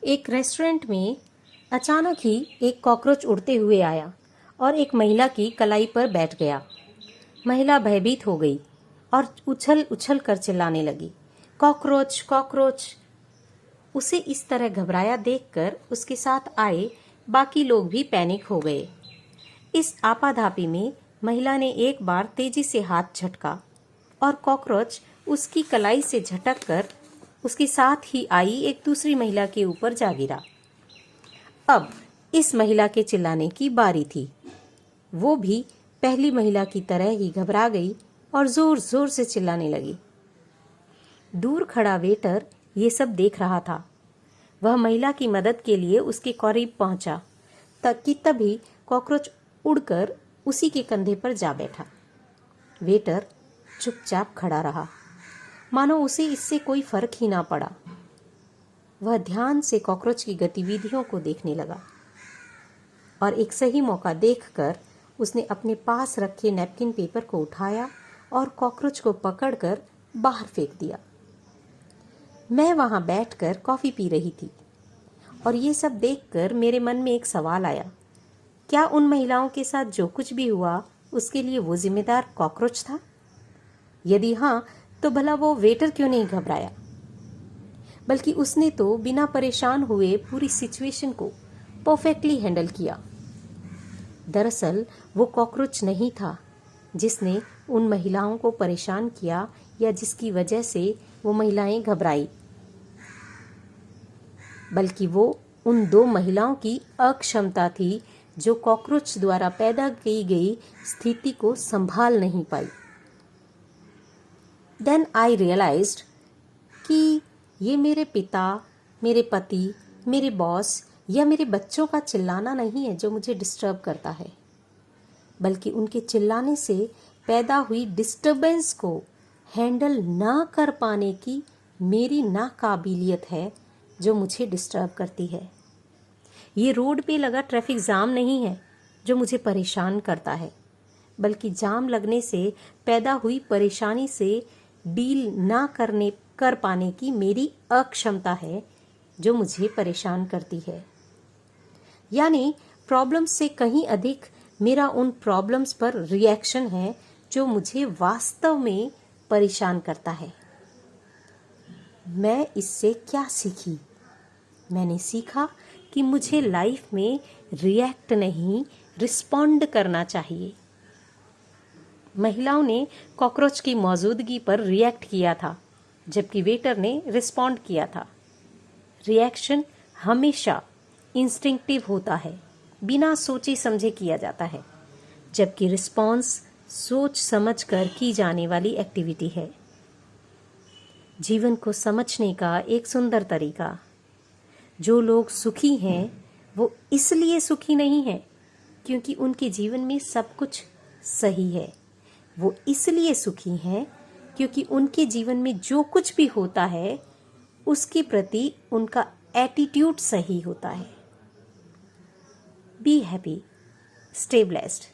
एक रेस्टोरेंट में अचानक ही एक कॉकरोच उड़ते हुए आया और एक महिला की कलाई पर बैठ गया। महिला भयभीत हो गई और उछल उछल कर चिल्लाने लगी, कॉकरोच कॉकरोच। उसे इस तरह घबराया देखकर उसके साथ आए बाकी लोग भी पैनिक हो गए। इस आपाधापी में महिला ने एक बार तेजी से हाथ झटका और कॉकरोच उसकी कलाई से झटक कर उसके साथ ही आई एक दूसरी महिला के ऊपर जा गिरा। अब इस महिला के चिल्लाने की बारी थी। वो भी पहली महिला की तरह ही घबरा गई और जोर जोर से चिल्लाने लगी। दूर खड़ा वेटर ये सब देख रहा था। वह महिला की मदद के लिए उसके करीब पहुंचा कि तभी कॉकरोच उड़कर उसी के कंधे पर जा बैठा। वेटर चुपचाप खड़ा रहा, मानो उसे इससे कोई फर्क ही ना पड़ा। वह ध्यान से कॉकरोच की गतिविधियों को देखने लगा और एक सही मौका देखकर उसने अपने पास रखे नैपकिन पेपर को उठाया और कॉकरोच को पकड़कर बाहर फेंक दिया। मैं वहां बैठकर कॉफी पी रही थी और ये सब देखकर मेरे मन में एक सवाल आया, क्या उन महिलाओं के साथ जो कुछ भी हुआ उसके लिए वो जिम्मेदार कॉकरोच था? यदि हाँ, तो भला वो वेटर क्यों नहीं घबराया, बल्कि उसने तो बिना परेशान हुए पूरी सिचुएशन को परफेक्टली हैंडल किया। दरअसल वो कॉकरोच नहीं था जिसने उन महिलाओं को परेशान किया या जिसकी वजह से वो महिलाएं घबराई, बल्कि वो उन दो महिलाओं की अक्षमता थी जो कॉकरोच द्वारा पैदा की गई स्थिति को संभाल नहीं पाई। देन आई रियलाइज्ड कि ये मेरे पिता, मेरे पति, मेरे बॉस या मेरे बच्चों का चिल्लाना नहीं है जो मुझे डिस्टर्ब करता है, बल्कि उनके चिल्लाने से पैदा हुई डिस्टर्बेंस को हैंडल ना कर पाने की मेरी नाकाबिलियत है जो मुझे डिस्टर्ब करती है। ये रोड पे लगा ट्रैफिक जाम नहीं है जो मुझे परेशान करता है, बल्कि जाम लगने से पैदा हुई परेशानी से डील ना कर पाने की मेरी अक्षमता है जो मुझे परेशान करती है। यानी प्रॉब्लम्स से कहीं अधिक मेरा उन प्रॉब्लम्स पर रिएक्शन है जो मुझे वास्तव में परेशान करता है। मैं इससे क्या सीखी? मैंने सीखा कि मुझे लाइफ में रिएक्ट नहीं, रिस्पॉन्ड करना चाहिए। महिलाओं ने कॉकरोच की मौजूदगी पर रिएक्ट किया था, जबकि वेटर ने रिस्पॉन्ड किया था। रिएक्शन हमेशा इंस्टिंक्टिव होता है, बिना सोचे समझे किया जाता है, जबकि रिस्पॉन्स सोच समझ कर की जाने वाली एक्टिविटी है। जीवन को समझने का एक सुंदर तरीका। जो लोग सुखी हैं वो इसलिए सुखी नहीं हैं क्योंकि उनके जीवन में सब कुछ सही है। वो इसलिए सुखी हैं क्योंकि उनके जीवन में जो कुछ भी होता है उसके प्रति उनका एटीट्यूड सही होता है। Be happy, stay blessed.